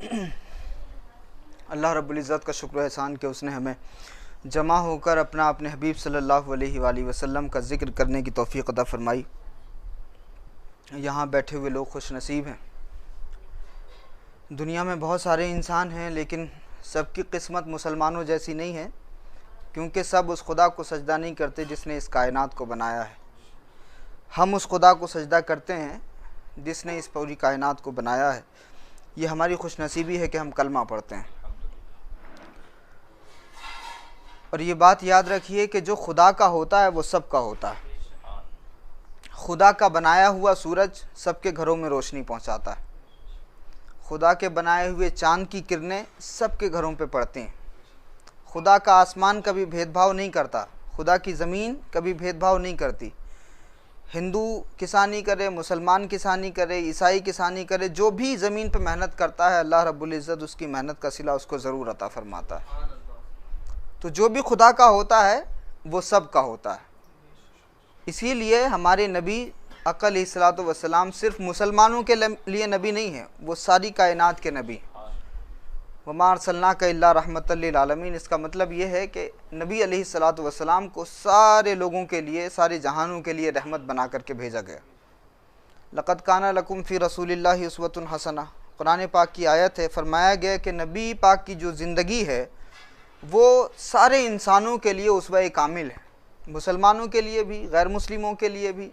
अल्लाह रब्बुल इज़्ज़त का शुक्र एहसान कि उसने हमें जमा होकर अपने हबीब सल्लल्लाहु अलैहि वसल्लम का ज़िक्र करने की तौफ़ीक़ अता फ़रमाई। यहाँ बैठे हुए लोग खुश नसीब हैं। दुनिया में बहुत सारे इंसान हैं, लेकिन सबकी किस्मत मुसलमानों जैसी नहीं है, क्योंकि सब उस खुदा को सजदा नहीं करते जिसने इस कायनात को बनाया है। हम उस खुदा को सजदा करते हैं जिसने इस पूरी कायनात को बनाया है। ये हमारी खुशनसीबी है कि हम कलमा पढ़ते हैं। और ये बात याद रखिए कि जो खुदा का होता है वो सब का होता है। खुदा का बनाया हुआ सूरज सबके घरों में रोशनी पहुंचाता है। खुदा के बनाए हुए चाँद की किरणें सबके घरों पे पड़ती हैं। खुदा का आसमान कभी भेदभाव नहीं करता, खुदा की ज़मीन कभी भेदभाव नहीं करती। हिंदू किसानी करे, मुसलमान किसानी करे, ईसाई किसानी करे, जो भी ज़मीन पे मेहनत करता है अल्लाह रब्बुल इज़्ज़त उसकी मेहनत का सिला उसको ज़रूर अता फ़रमाता है। तो जो भी खुदा का होता है वो सब का होता है। इसीलिए हमारे नबी अक़ल अलैहिस्सलातु वस्सलाम सिर्फ मुसलमानों के लिए नबी नहीं है, वो सारी कायनात के नबी। वमा अर्सलनाका इल्ला रहमतल लिल आलमीन। इसका मतलब ये है कि नबी अलैहिस्सलातु वस्सलाम को सारे लोगों के लिए, सारे जहानों के लिए रहमत बना करके भेजा गया। लक़द काना लकुम फ़ी रसूलिल्लाहि उस्वतुन हसना, कुरान पाक की आयत है। फरमाया गया कि नबी पाक की जो ज़िंदगी है वो सारे इंसानों के लिए उसवा कामिल है, मुसलमानों के लिए भी, गैर मुस्लिमों के लिए भी।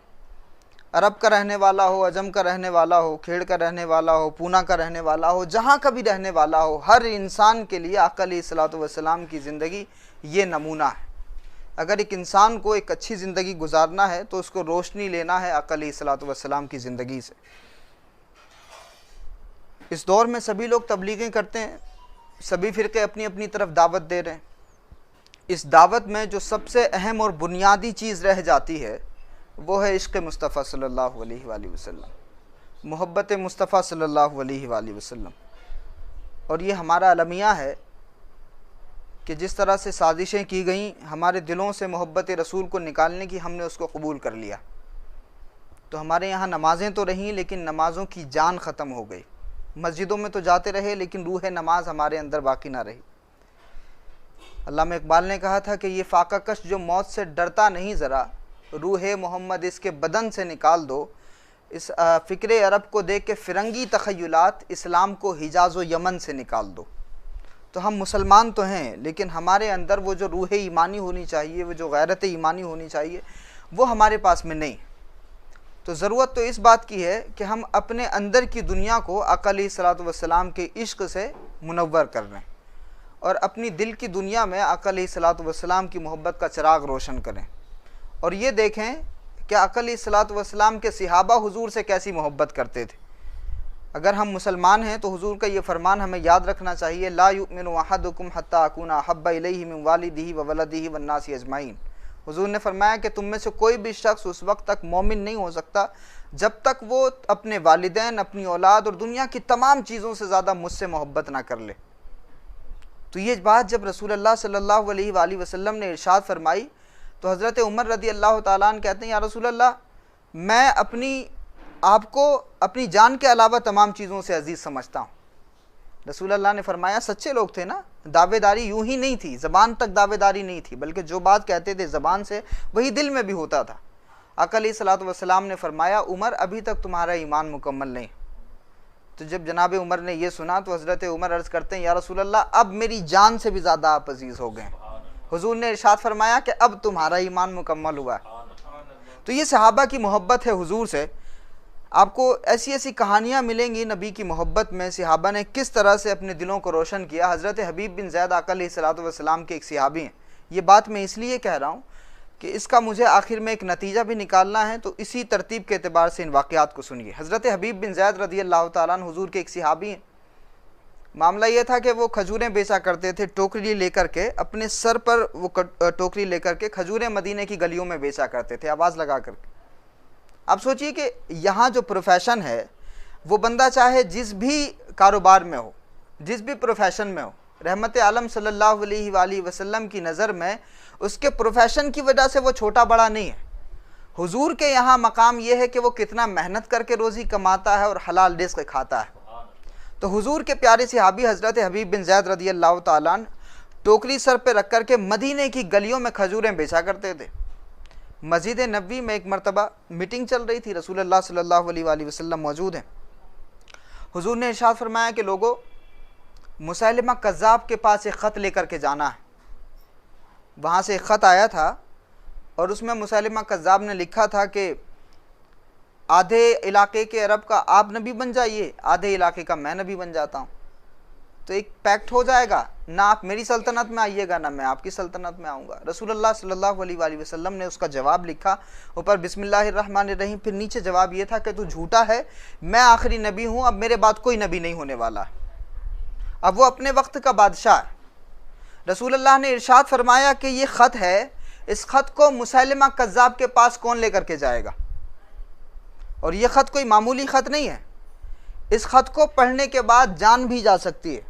अरब का रहने वाला हो, अजम का रहने वाला हो, खेड़ का रहने वाला हो, पूना का रहने वाला हो, जहाँ का भी रहने वाला हो, हर इंसान के लिए आका अलैहिस्सलातु वस्सलाम की ज़िंदगी ये नमूना है। अगर एक इंसान को एक अच्छी ज़िंदगी गुजारना है तो उसको रोशनी लेना है आका अलैहिस्सलातु वस्सलाम की ज़िंदगी से। इस दौर में सभी लोग तबलीगें करते हैं, सभी फ़िरक़े अपनी अपनी तरफ दावत दे रहे हैं। इस दावत में जो सबसे अहम और बुनियादी चीज़ रह जाती है वो है इश्क़ मुस्तफ़ा सल्लल्लाहु अलैहि वसल्लम, मोहब्बत मुस्तफ़ा सल्लल्लाहु अलैहि वसल्लम। और ये हमारा अलमिया है कि जिस तरह से साजिशें की गई हमारे दिलों से मोहब्बत रसूल को निकालने की, हमने उसको कबूल कर लिया। तो हमारे यहाँ नमाज़ें तो रहीं, लेकिन नमाज़ों की जान ख़त्म हो गई। मस्जिदों में तो जाते रहे, लेकिन रूह नमाज हमारे अंदर बाकी ना रही। अल्लामा इकबाल ने कहा था कि ये फ़ाक़ा कश जो मौत से डरता नहीं ज़रा, रूह मोहम्मद इसके बदन से निकाल दो। इस फ़िक्र अरब को देख के फ़िरंगी तख़य्युलात इस्लाम को हिजाज़ व यमन से निकाल दो। तो हम मुसलमान तो हैं, लेकिन हमारे अंदर वो जो रूह ईमानी होनी चाहिए, वो जो गैरत ईमानी होनी चाहिए, वो हमारे पास में नहीं। तो ज़रूरत तो इस बात की है कि हम अपने अंदर की दुनिया को आका अलैहिस्सलातु वस्सलाम के इश्क़ से मुनव्वर कर लें और अपनी दिल की दुनिया में आका अलैहिस्सलातु वस्सलाम की मोहब्बत का चिराग रोशन करें। और ये देखें कि आका अलैहिस्सलातु वस्सलाम के सहाबा हुजूर से कैसी मोहब्बत करते थे। अगर हम मुसलमान हैं तो हुजूर का ये फरमान हमें याद रखना चाहिए, ला युमिनु अहदुकुम हत्ता अकूना अहब्बा इलैहि मिन वालिदिही व वलदिही वन्नासी अजमाइन। हुजूर ने फरमाया कि तुम में से कोई भी शख्स उस वक्त तक मोमिन नहीं हो सकता जब तक वो अपने वालिदैन, अपनी औलाद और दुनिया की तमाम चीज़ों से ज़्यादा मुझसे मोहब्बत ना कर ले। तो ये बात जब रसूलुल्लाह सल्लल्लाहु अलैहि वसल्लम ने इरशाद फरमाई तो हज़रत उमर रदी अल्लाह ताला अन्हु कहते हैं, या रसूलल्लाह, मैं आपको अपनी जान के अलावा तमाम चीज़ों से अजीज़ समझता हूँ। रसूलल्लाह ने फरमाया, सच्चे लोग थे ना, दावेदारी यूं ही नहीं थी, ज़बान तक दावेदारी नहीं थी, बल्कि जो बात कहते थे ज़बान से वही दिल में भी होता था। आका अलैहिस्सलातु वस्सलाम ने फरमाया, उमर अभी तक तुम्हारा ईमान मुकम्मल नहीं। तो जब जनाब उमर ने यह सुना तो हज़रत उमर अर्ज़ करते हैं, या रसूलल्लाह, अब मेरी जान से भी ज़्यादा आप अजीज़ हो गए। हुजूर ने इरशाद फरमाया कि अब तुम्हारा ईमान मुकम्मल हुआ है। तो ये सहाबा की मोहब्बत है हुजूर से। आपको ऐसी ऐसी कहानियाँ मिलेंगी नबी की मोहब्बत में, सहाबा ने किस तरह से अपने दिलों को रोशन किया। हज़रत हबीब बिन ज़ैद आका अलैहिस्सलातु वस्सलाम के एक सहाबी हैं। ये बात मैं इसलिए कह रहा हूँ कि इसका मुझे आखिर में एक नतीजा भी निकालना है, तो इसी तरतीब के एतबार से इन वाक़यात को सुनिए। हज़रत हबीब बिन ज़ैद रदी अल्लाह ताला अन्हु हुजूर के एक सहाबी हैं। मामला ये था कि वो खजूरें बेचा करते थे, टोकरी लेकर के, अपने सर पर वो टोकरी लेकर के खजूरें मदीने की गलियों में बेचा करते थे, आवाज़ लगा करके। आप सोचिए कि यहाँ जो प्रोफेशन है वो बंदा चाहे जिस भी कारोबार में हो, जिस भी प्रोफेशन में हो, रहमत आलम सल्लल्लाहु अलैहि वसल्लम की नज़र में उसके प्रोफेशन की वजह से वो छोटा बड़ा नहीं है। हुजूर के यहाँ मकाम ये है कि वो कितना मेहनत करके रोज़ी कमाता है और हलाल रिज़्क़ खाता है। तो हुजूर के प्यारे सहाबी हज़रत हबीब बिन ज़ैद रज़ी अल्लाह ताला अन्हु टोकरी सर पे रख कर के मदीने की गलियों में खजूरें बेचा करते थे। मस्जिद नबवी में एक मरतबा मीटिंग चल रही थी, रसूलुल्लाह सल्लल्लाहु अलैहि वसल्लम मौजूद हैं। हुजूर ने इरशाद फरमाया कि लोगों, मुसैलिमा कज़्ज़ाब के पास एक ख़त लेकर के जाना है। वहाँ से एक ख़त आया था और उसमें मुसैलिमा कज़्ज़ाब ने लिखा था कि आधे इलाके के अरब का आप नबी बन जाइए, आधे इलाके का मैं नबी बन जाता हूँ, तो एक पैक्ट हो जाएगा, ना आप मेरी सल्तनत में आइएगा ना मैं आपकी सल्तनत में आऊँगा। रसूलुल्लाह सल्लल्लाहु अलैहि वसल्लम ने उसका जवाब लिखा, ऊपर बिस्मिल्लाहिर्रहमानिर्रहीम, फिर नीचे जवाब ये था कि तू झूठा है, मैं आखिरी नबी हूँ, अब मेरे बाद कोई नबी नहीं होने वाला। अब वो अपने वक्त का बादशाह है। रसूलुल्लाह ने इरशाद फरमाया कि ये ख़त है, इस ख़त को मुसैलिमा कज़्ज़ाब के पास कौन लेकर के जाएगा। और ये ख़त कोई मामूली ख़त नहीं है, इस ख़त को पढ़ने के बाद जान भी जा सकती है,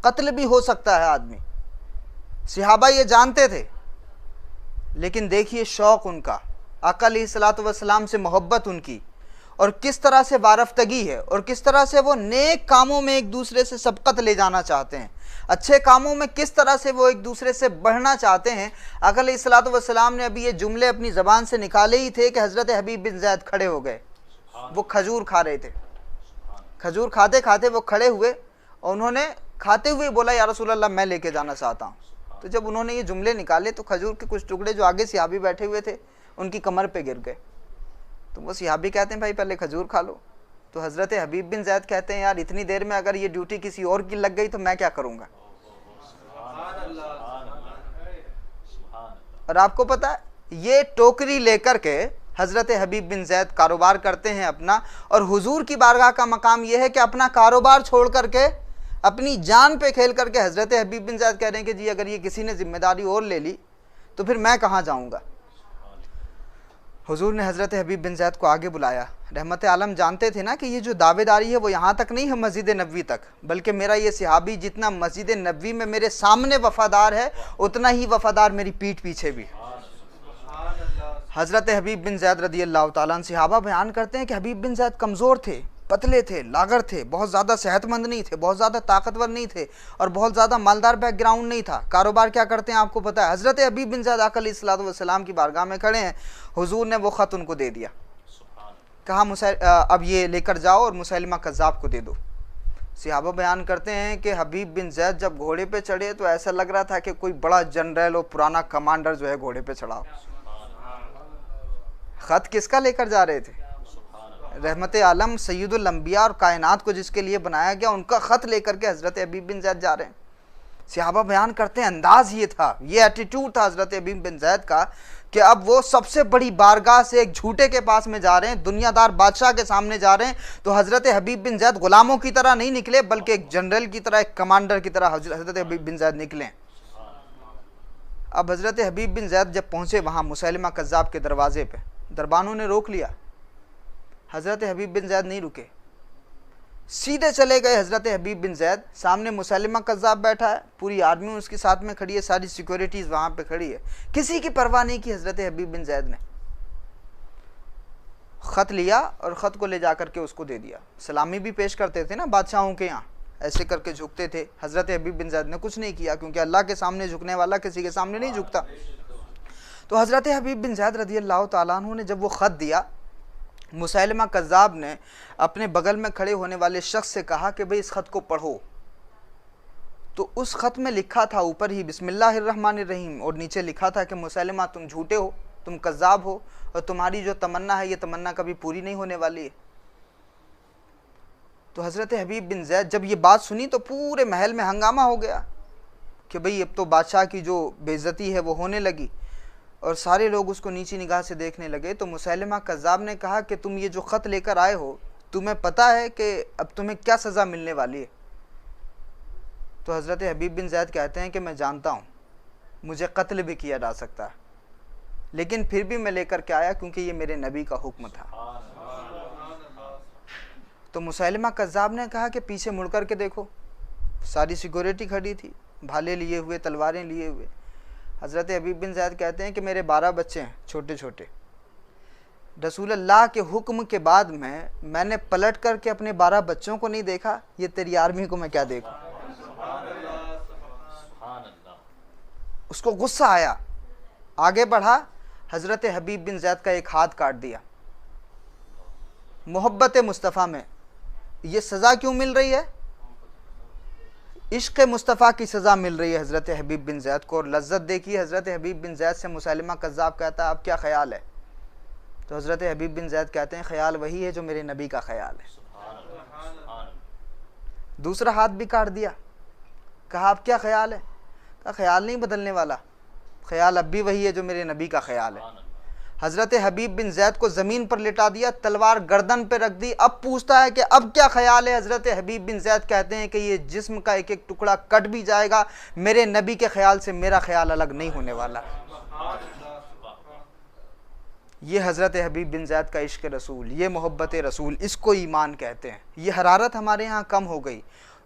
कत्ल भी हो सकता है आदमी। सहाबा ये जानते थे, लेकिन देखिए शौक़ उनका, आका अलैहिस्सलातु वस्सलाम से मोहब्बत उनकी, और किस तरह से वारफ्तगी है, और किस तरह से वो नेक कामों में एक दूसरे से सबकत ले जाना चाहते हैं, अच्छे कामों में किस तरह से वो एक दूसरे से बढ़ना चाहते हैं। आका अलैहिस्सलातु वस्सलाम ने अभी ये जुमले अपनी ज़बान से निकाले ही थे कि हज़रत हबीब बिन ज़ैद खड़े हो गए। वो खजूर खा रहे थे, खजूर खाते खाते वो खड़े हुए और उन्होंने खाते हुए बोला, या रसूलल्लाह मैं लेके जाना चाहता हूँ। तो जब उन्होंने ये जुमले निकाले तो खजूर के कुछ टुकड़े जो आगे सहाबी बैठे हुए थे उनकी कमर पे गिर गए। तो वो सहाबी कहते हैं भाई पहले खजूर खा लो। तो हज़रत हबीब बिन ज़ैद कहते हैं यार इतनी देर में अगर ये ड्यूटी किसी और की लग गई तो मैं क्या करूँगा। और आपको पता है ये टोकरी लेकर के हज़रत हबीब बिन ज़ैद कारोबार करते हैं अपना, और हुजूर की बारगाह का मकाम यह है कि अपना कारोबार छोड़ करके अपनी जान पे खेल करके हज़रत हबीब बिन ज़ैद कह रहे हैं कि जी अगर ये किसी ने जिम्मेदारी और ले ली तो फिर मैं कहाँ जाऊँगा। हुजूर ने हज़रत हबीब बिन ज़ैद को आगे बुलाया। रहमत आलम जानते थे ना कि ये जो दावेदारी है वो यहाँ तक नहीं है मस्जिद नबवी तक, बल्कि मेरा ये सहाबी जितना मस्जिद नबवी में मेरे सामने वफ़ादार है उतना ही वफ़ादार मेरी पीठ पीछे भी। हज़रत हबीब बिन ज़ैद रज़ी अल्लाह ताला अन्हु सहाबा बयान करते हैं कि हबीब बिन ज़ैद कमज़ोर थे, पतले थे, लागर थे, बहुत ज़्यादा सेहतमंद नहीं थे, बहुत ज़्यादा ताकतवर नहीं थे, और बहुत ज़्यादा मालदार बैकग्राउंड नहीं था। कारोबार क्या करते हैं आपको पता है। हज़रत हबीब बिन ज़ैद आका अलैहिस्सलातु वस्सलाम की बारगाह में खड़े हैं, हुजूर ने वो ख़त उनको दे दिया, कहा अब ये लेकर जाओ और मुसैलिमा कज़्ज़ाब को दे दो। सहाबा बयान करते हैं कि हबीब बिन ज़ैद जब घोड़े पे चढ़े तो ऐसा लग रहा था कि कोई बड़ा जनरल और पुराना कमांडर जो है घोड़े पे चढ़ा। ख़त किसका लेकर जा रहे थे? रहमत आलम सैयदुल अंबिया और कायनात को जिसके लिए बनाया गया उनका ख़त लेकर के हज़रत हबीब बिन ज़ैद जा रहे हैं। सहाबा बयान करते हैं अंदाज़ ये था, ये एटीट्यूड था हज़रत हबीब बिन ज़ैद का कि अब वो सबसे बड़ी बारगाह से एक झूठे के पास में जा रहे हैं, दुनियादार बादशाह के सामने जा रहे हैं। तो हज़रत हबीब बिन ज़ैद ग़ुलामों की तरह नहीं निकले, बल्कि एक जनरल की तरह, एक कमांडर की तरह हज़रत हबीब बिन ज़ैद निकले। अब हज़रत हबीब बिन ज़ैद जब पहुँचे वहाँ मुसैलिमा कज़्ज़ाब के दरवाज़े पे, दरबानों ने रोक लिया। हज़रत हबीब बिन ज़ैद नहीं रुके, सीधे चले गए। हज़रत हबीब बिन ज़ैद सामने मुसैलिमा कज़्ज़ाब बैठा है, पूरी आर्मी उसके साथ में खड़ी है, सारी सिक्योरिटीज़ वहाँ पे खड़ी है, किसी की परवाह नहीं की। हज़रत हबीब बिन ज़ैद ने ख़त लिया और ख़त को ले जा करके उसको दे दिया। सलामी भी पेश करते थे ना बादशाहों के यहाँ, ऐसे करके झुकते थे। हज़रत हबीब बिन ज़ैद ने कुछ नहीं किया, क्योंकि अल्लाह के सामने झुकने वाला किसी के सामने नहीं झुकता। तो हज़रत हबीब बिन ज़ैद रज़ी अल्लाह ताला अन्हु ने जब वो ख़त दिया, मुसैलिमा कज़्ज़ाब ने अपने बगल में खड़े होने वाले शख्स से कहा कि भाई इस ख़त को पढ़ो। तो उस ख़त में लिखा था ऊपर ही बिस्मिल्लाहिर्रहमानिर्रहीम, और नीचे लिखा था कि मुसैलिमा तुम झूठे हो, तुम कज़्ज़ाब हो, और तुम्हारी जो तमन्ना है ये तमन्ना कभी पूरी नहीं होने वाली है। तो हज़रत हबीब बिन ज़ैद जब ये बात सुनी तो पूरे महल में हंगामा हो गया कि भाई अब तो बादशाह की जो बेइज्जती है वो होने लगी, और सारे लोग उसको नीची निगाह से देखने लगे। तो मुसैलिमा कज़्ज़ाब ने कहा कि तुम ये जो ख़त लेकर आए हो, तुम्हें पता है कि अब तुम्हें क्या सज़ा मिलने वाली है? तो हज़रत हबीब बिन ज़ैद कहते हैं कि मैं जानता हूँ मुझे कत्ल भी किया जा सकता है, लेकिन फिर भी मैं लेकर के आया क्योंकि ये मेरे नबी का हुक्म था। तो मुसैलिमा कज़्ज़ाब ने कहा कि पीछे मुड़ कर के देखो, सारी सिक्योरिटी खड़ी थी, भाले लिए हुए, तलवारें लिए हुए। हज़रत हबीब बिन ज़ैद कहते हैं कि मेरे 12 बच्चे हैं छोटे छोटे, रसूल अल्लाह के हुक्म के बाद में मैंने पलट करके अपने 12 बच्चों को नहीं देखा, ये तेरी आर्मी को मैं क्या देखूं। उसको गुस्सा आया, आगे बढ़ा, हज़रत हबीब बिन ज़ैद का एक हाथ काट दिया। मोहब्बत मुस्तफ़ा में ये सज़ा क्यों मिल रही है? इश्क़ मुस्तफ़ा की सज़ा मिल रही है हज़रत हबीब बिन ज़ैद को। और लज्जत देखिए, हज़रत हबीब बिन ज़ैद से मुसैलिमा कज़्ज़ाब कहता है अब क्या ख्याल है? तो हज़रत हबीब बिन ज़ैद कहते हैं ख्याल वही है जो मेरे नबी का ख्याल है। दूसरा हाथ भी काट दिया, कहा अब क्या ख्याल है? कहा ख्याल नहीं बदलने वाला, ख्याल अब भी वही है जो मेरे नबी का ख्याल है। हज़रत हबीब बिन ज़ैद को ज़मीन पर लिटा दिया, तलवार गर्दन पर रख दी। अब पूछता है कि अब क्या ख्याल है? हज़रत हबीब बिन ज़ैद कहते हैं कि ये जिस्म का एक एक टुकड़ा कट भी जाएगा, मेरे नबी के ख्याल से मेरा ख्याल अलग नहीं होने वाला। ये हज़रत हबीब बिन ज़ैद का इश्क़ रसूल, ये मोहब्बत रसूल, इसको ईमान कहते हैं। ये हरारत हमारे यहाँ कम हो गई।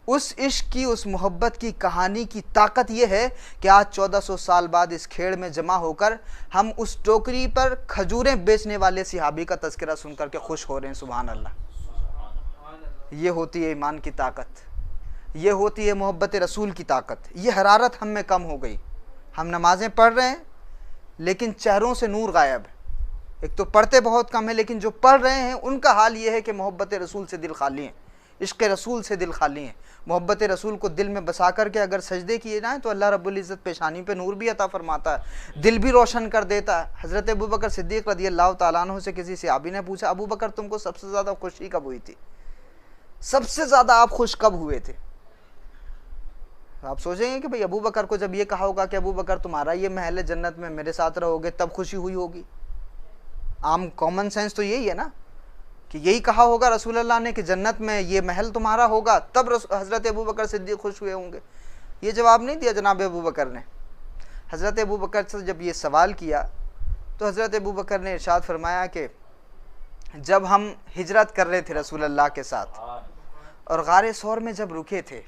उस इश्क़ की, उस मोहब्बत की कहानी की ताकत ये है कि आज 1400 साल बाद इस खेड़ में जमा होकर हम उस टोकरी पर खजूरें बेचने वाले सिहाबी का तज़किरा सुन करके खुश हो रहे हैं। सुभान अल्लाह। ये होती है ईमान की ताकत, ये होती है मोहब्बत रसूल की ताकत। ये हरारत हम में कम हो गई। हम नमाज़ें पढ़ रहे हैं लेकिन चेहरों से नूर गायब है। एक तो पढ़ते बहुत कम है, लेकिन जो पढ़ रहे हैं उनका हाल ये है कि मोहब्बत रसूल से दिल खाली है, इश्क़ रसूल से दिल खाली है। मोहब्बत रसूल को दिल में बसा करके अगर सजदे किए जाएँ तो अल्लाह रब्बुल इज़्ज़त पेशानी पे नूर भी अता फरमाता है, दिल भी रोशन कर देता है। हज़रत अबू बकर सिद्दीक़ रज़ियल्लाहु ताला अन्हु से किसी सहाबी ने पूछा, अबू बकर तुमको सबसे ज़्यादा खुशी कब हुई थी? सबसे ज़्यादा आप खुश कब हुए थे? आप सोचेंगे कि भाई अबू बकर को जब ये कहा होगा कि अबू बकर तुम्हारा ये महल है जन्नत में, मेरे साथ रहोगे, तब खुशी हुई होगी। आम कॉमन सेंस तो यही है ना कि यही कहा होगा रसूल अल्लाह ने कि जन्नत में ये महल तुम्हारा होगा, तब हज़रत अबू बकर सिद्दीक़ खुश हुए होंगे। ये जवाब नहीं दिया जनाब अबू बकर ने। हज़रत अबू बकर से जब ये सवाल किया तो हज़रत अबू बकर ने इरशाद फरमाया कि जब हम हिजरत कर रहे थे रसूल अल्लाह के साथ और गारे सौर में जब रुके थे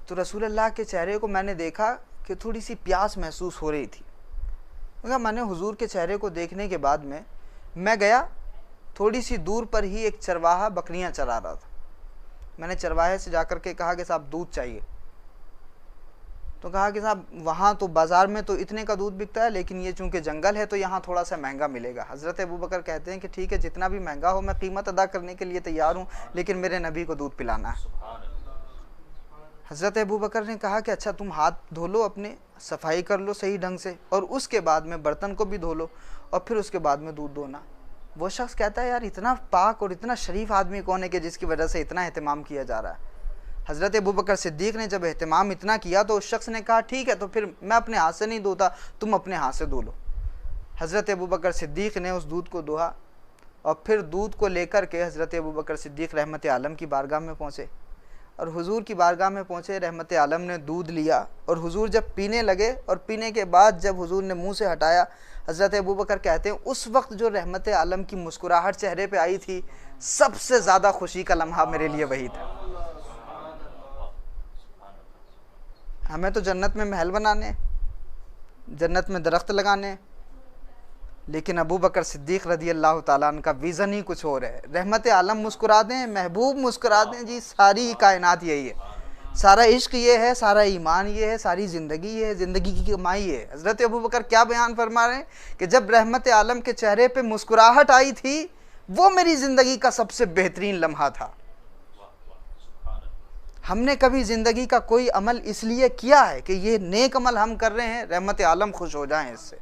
तो रसूल अल्लाह के चेहरे को मैंने देखा कि थोड़ी सी प्यास महसूस हो रही थी। मैंने हुजूर के चेहरे को देखने के बाद में मैं गया, थोड़ी सी दूर पर ही एक चरवाहा बकरियां चरा रहा था। मैंने चरवाहे से जाकर के कहा कि साहब दूध चाहिए। तो कहा कि साहब वहाँ तो बाज़ार में तो इतने का दूध बिकता है, लेकिन ये चूँकि जंगल है तो यहाँ थोड़ा सा महंगा मिलेगा। हज़रत अबू बकर कहते हैं कि ठीक है, जितना भी महंगा हो मैं कीमत अदा करने के लिए तैयार हूँ, लेकिन मेरे नबी को दूध पिलाना है। हज़रत अबू बकर ने कहा कि अच्छा तुम हाथ धो लो, अपने सफाई कर लो सही ढंग से, और उसके बाद में बर्तन को भी धो लो और फिर उसके बाद में दूध दोना। वो शख्स कहता है यार इतना पाक और इतना शरीफ आदमी कौन है कि जिसकी वजह से इतना एहतमाम किया जा रहा है। हज़रत अबू बकर सिद्दीक़ ने जब एहतमाम इतना किया तो उस शख्स ने कहा ठीक है, तो फिर मैं अपने हाथ से नहीं धोता, तुम अपने हाथ से धो लो। हज़रत अबू बकर सिद्दीक़ ने उस दूध को धोया और फिर दूध को लेकर के हज़रत अबू बकर सिद्दीक़ रहमत आलम की बारगाह में पहुँचे और हुजूर की बारगाह में पहुँचे। रहमत आलम ने दूध लिया और हुजूर जब पीने लगे और पीने के बाद जब हुजूर ने मुंह से हटाया, हज़रत अबू बकर कहते हैं उस वक्त जो रहमत आलम की मुस्कुराहट चेहरे पे आई थी, सबसे ज़्यादा खुशी का लम्हा मेरे लिए वही था। हमें तो जन्नत में महल बनाने, जन्नत में दरख्त लगाने, लेकिन अबू बकर सिद्दीक़ रज़ियल्लाहु ताला अन्हु का विज़न ही कुछ और है। रहमत आलम मुस्कुरा दें, महबूब मुस्कुरा दें, जी सारी कायनात यही है, सारा इश्क ये है, सारा ईमान ये है, सारी ज़िंदगी ये है, ज़िंदगी की कमाई है। हज़रत अबू बकर क्या बयान फरमा रहे हैं कि जब रहमत आलम के चेहरे पे मुस्कुराहट आई थी, वो मेरी ज़िंदगी का सबसे बेहतरीन लम्हा था। हमने कभी ज़िंदगी का कोई अमल इसलिए किया है कि ये नेक अमल हम कर रहे हैं, रहमत आलम खुश हो जाएं इससे?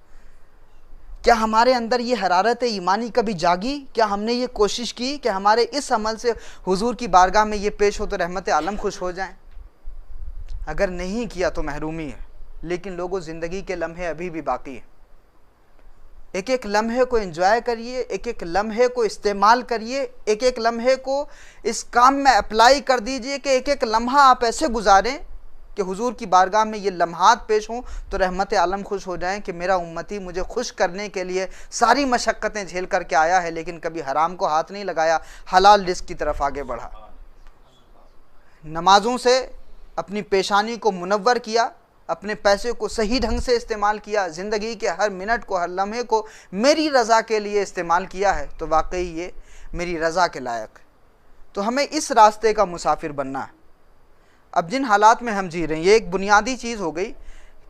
क्या हमारे अंदर ये हरारत ईमानी कभी जागी? क्या हमने ये कोशिश की कि हमारे इस अमल से हुजूर की बारगाह में ये पेश हो तो रहमत आलम खुश हो जाएं? अगर नहीं किया तो महरूमी है। लेकिन लोगों, ज़िंदगी के लम्हे अभी भी बाकी हैं। एक एक लम्हे को एंजॉय करिए, एक एक लम्हे को इस्तेमाल करिए, एक एक लम्हे को इस काम में अप्लाई कर दीजिए कि एक एक लम्हा आप ऐसे गुजारें कि हुजूर की बारगाह में ये लम्हात पेश हों तो रहमत आलम खुश हो जाएं कि मेरा उम्मती मुझे खुश करने के लिए सारी मशक्क़तें झेल करके आया है, लेकिन कभी हराम को हाथ नहीं लगाया, हलाल रिज़्क़ की तरफ आगे बढ़ा। नमाज़ों से अपनी पेशानी को मुनव्वर किया, अपने पैसे को सही ढंग से इस्तेमाल किया, ज़िंदगी के हर मिनट को, हर लम्हे को मेरी रज़ा के लिए इस्तेमाल किया है, तो वाकई ये मेरी रज़ा के लायक है। तो हमें इस रास्ते का मुसाफिर बनना है। अब जिन हालात में हम जी रहे हैं, ये एक बुनियादी चीज़ हो गई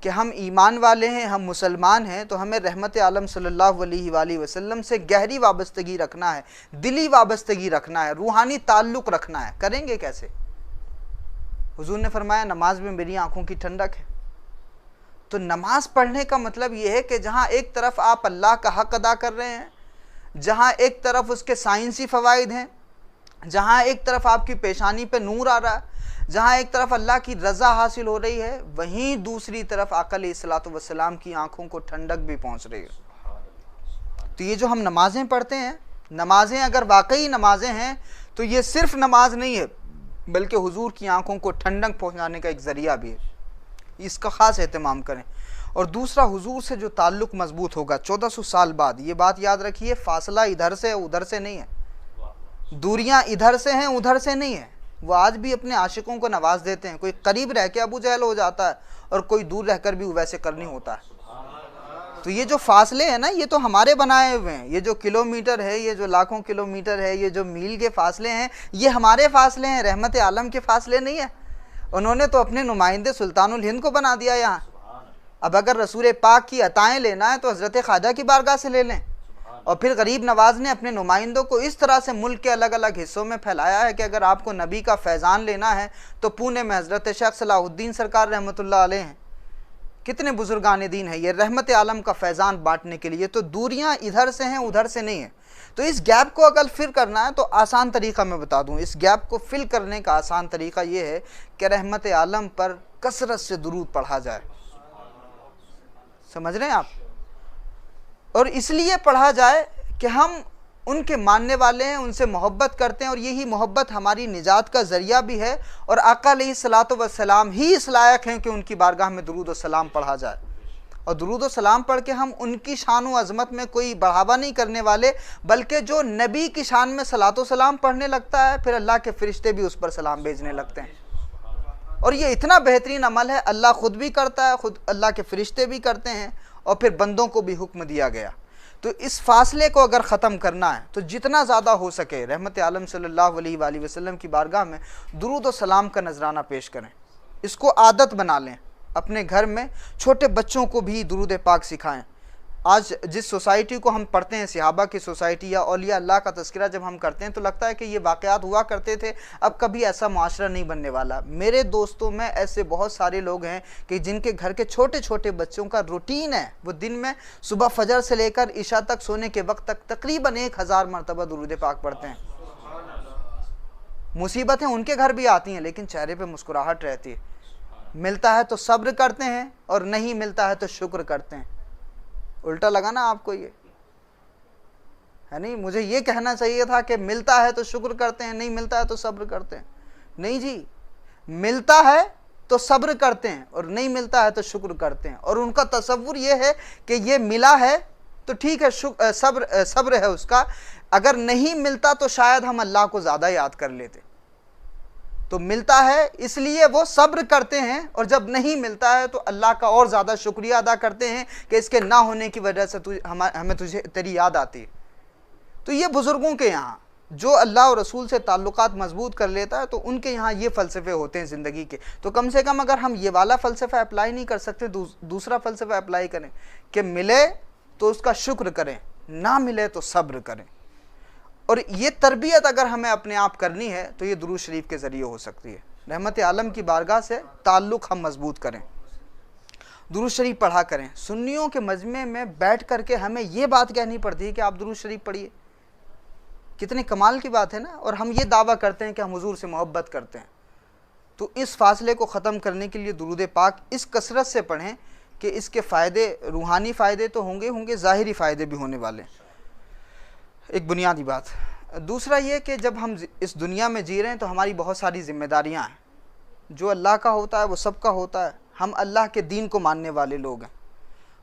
कि हम ईमान वाले हैं, हम मुसलमान हैं, तो हमें रहमत आलम सल्लल्लाहु अलैहि वसल्लम से गहरी वाबस्तगी रखना है, दिली वाबस्तगी रखना है, रूहानी ताल्लुक़ रखना है। करेंगे कैसे? हुजूर ने फरमाया नमाज में मेरी आंखों की ठंडक है। तो नमाज पढ़ने का मतलब ये है कि जहाँ एक तरफ आप अल्लाह का हक़ अदा कर रहे हैं, जहाँ एक तरफ उसके साइंसी फ़वाइद हैं, जहाँ एक तरफ आपकी पेशानी पे नूर आ रहा है, जहाँ एक तरफ अल्लाह की रज़ा हासिल हो रही है, वहीं दूसरी तरफ आका अलैहिस्सलातु वस्सलाम की आंखों को ठंडक भी पहुँच रही है। तो ये जो हम नमाज़ें पढ़ते हैं, नमाज़ें अगर वाकई नमाज़ें हैं तो ये सिर्फ नमाज नहीं है, बल्कि हुजूर की आंखों को ठंडक पहुँचाने का एक ज़रिया भी है। इसका ख़ास एहतमाम करें। और दूसरा, हुजूर से जो ताल्लुक़ मजबूत होगा 1400 साल बाद, ये बात याद रखिए, फ़ासला इधर से उधर से नहीं है, दूरियां इधर से हैं उधर से नहीं है। वो आज भी अपने आशिकों को नवाज देते हैं। कोई करीब रह के अबू जहल हो जाता है और कोई दूर रहकर भी वैसे करनी होता है। तो ये जो फासले हैं ना, ये तो हमारे बनाए हुए हैं। ये जो किलोमीटर है, ये जो लाखों किलोमीटर है, ये जो मील के फासले हैं, ये हमारे फासले हैं, रहमत आलम के फासले नहीं है। उन्होंने तो अपने नुमाइंदे सुल्तानुल हिंद को बना दिया यहाँ। अब अगर रसूल पाक की अताएँ लेना है तो हज़रत ख्वाजा की बारगाह से ले लें। और फिर गरीब नवाज ने अपने नुमाइंदों को इस तरह से मुल्क के अलग अलग हिस्सों में फैलाया है कि अगर आपको नबी का फैज़ान लेना है तो पुणे में हज़रत शेख सलाहुद्दीन सरकार रहमतुल्लाह अलैह हैं। कितने बुजुर्गान दीन है ये रहमत आलम का फैज़ान बांटने के लिए। तो दूरियां इधर से हैं उधर से नहीं है। तो इस गैप को अगर फिल करना है तो आसान तरीका मैं बता दूं। इस गैप को फिल करने का आसान तरीका ये है कि रहमत आलम पर कसरत से दुरूद पढ़ा जाए। समझ रहे हैं आप? और इसलिए पढ़ा जाए कि हम उनके मानने वाले हैं, उनसे मोहब्बत करते हैं, और यही मोहब्बत हमारी निजात का ज़रिया भी है। और आका अलैहिस्सलातु वस्सलाम ही इस लायक हैं कि उनकी बारगाह में दुरूद और सलाम पढ़ा जाए। और दुरूद और सलाम पढ़ के हम उनकी शान व अज़मत में कोई बढ़ावा नहीं करने वाले, बल्कि जो नबी की शान में सलातो सलाम पढ़ने लगता है, फिर अल्लाह के फ़रिश्ते भी उस पर सलाम भेजने लगते हैं। और ये इतना बेहतरीन अमल है, अल्लाह ख़ुद भी करता है, ख़ुद अल्लाह के फ़रिश्ते भी करते हैं, और फिर बंदों को भी हुक्म दिया गया। तो इस फासले को अगर ख़त्म करना है तो जितना ज़्यादा हो सके रहमत आलम सल्लल्लाहु अलैहि वसल्लम की बारगाह में दुरूद और सलाम का नजराना पेश करें। इसको आदत बना लें। अपने घर में छोटे बच्चों को भी दुरूद पाक सिखाएं। आज जिस सोसाइटी को हम पढ़ते हैं, सहाबा की सोसाइटी या औलिया अल्लाह का तज़किरा जब हम करते हैं तो लगता है कि ये वाक़यात हुआ करते थे, अब कभी ऐसा माशरा नहीं बनने वाला। मेरे दोस्तों में ऐसे बहुत सारे लोग हैं कि जिनके घर के छोटे छोटे बच्चों का रूटीन है, वो दिन में सुबह फजर से लेकर इशा तक सोने के वक्त तक तकरीबन 1000 मरतबा दुरूद पाक पढ़ते हैं। मुसीबतें उनके घर भी आती हैं लेकिन चेहरे पर मुस्कुराहट रहती है। मिलता है तो सब्र करते हैं और नहीं मिलता है तो शुक्र करते हैं। उल्टा लगा ना आपको? ये है नहीं? मुझे ये कहना चाहिए था कि मिलता है तो शुक्र करते हैं, नहीं मिलता है तो सब्र करते हैं। नहीं जी, मिलता है तो सब्र करते हैं और नहीं मिलता है तो शुक्र करते हैं। और उनका तसव्वुर ये है कि ये मिला है तो ठीक है, सब्र है उसका। अगर नहीं मिलता तो शायद हम अल्लाह को ज़्यादा याद कर लेते। तो मिलता है इसलिए वो सब्र करते हैं, और जब नहीं मिलता है तो अल्लाह का और ज़्यादा शुक्रिया अदा करते हैं कि इसके ना होने की वजह से हमें तुझे तेरी याद आती है। तो ये बुज़ुर्गों के यहाँ जो अल्लाह और रसूल से ताल्लुकात मजबूत कर लेता है तो उनके यहाँ ये फ़लसफ़े होते हैं ज़िंदगी के। तो कम से कम अगर हम ये वाला फ़लसफ़ा अप्लाई नहीं कर सकते, दूसरा फ़लसफ़ा अप्लाई करें कि मिले तो उसका शुक्र करें, ना मिले तो सब्र करें। और ये तरबियत अगर हमें अपने आप करनी है तो ये दुरूद शरीफ के ज़रिए हो सकती है। रहमत आलम की बारगाह से ताल्लुक़ हम मजबूत करें, दुरूद शरीफ पढ़ा करें। सुन्नियों के मजमे में बैठ करके हमें ये बात कहनी पड़ती है कि आप दुरूद शरीफ पढ़िए। कितने कमाल की बात है ना। और हम ये दावा करते हैं कि हम हुजूर से मोहब्बत करते हैं। तो इस फासले को ख़त्म करने के लिए दुरूद पाक इस कसरत से पढ़ें कि इसके फ़ायदे, रूहानी फ़ायदे तो होंगे, ज़ाहिरी फ़ायदे भी होने वाले हैं। एक बुनियादी बात। दूसरा ये कि जब हम इस दुनिया में जी रहे हैं तो हमारी बहुत सारी ज़िम्मेदारियां हैं। जो अल्लाह का होता है वो सबका होता है। हम अल्लाह के दीन को मानने वाले लोग हैं,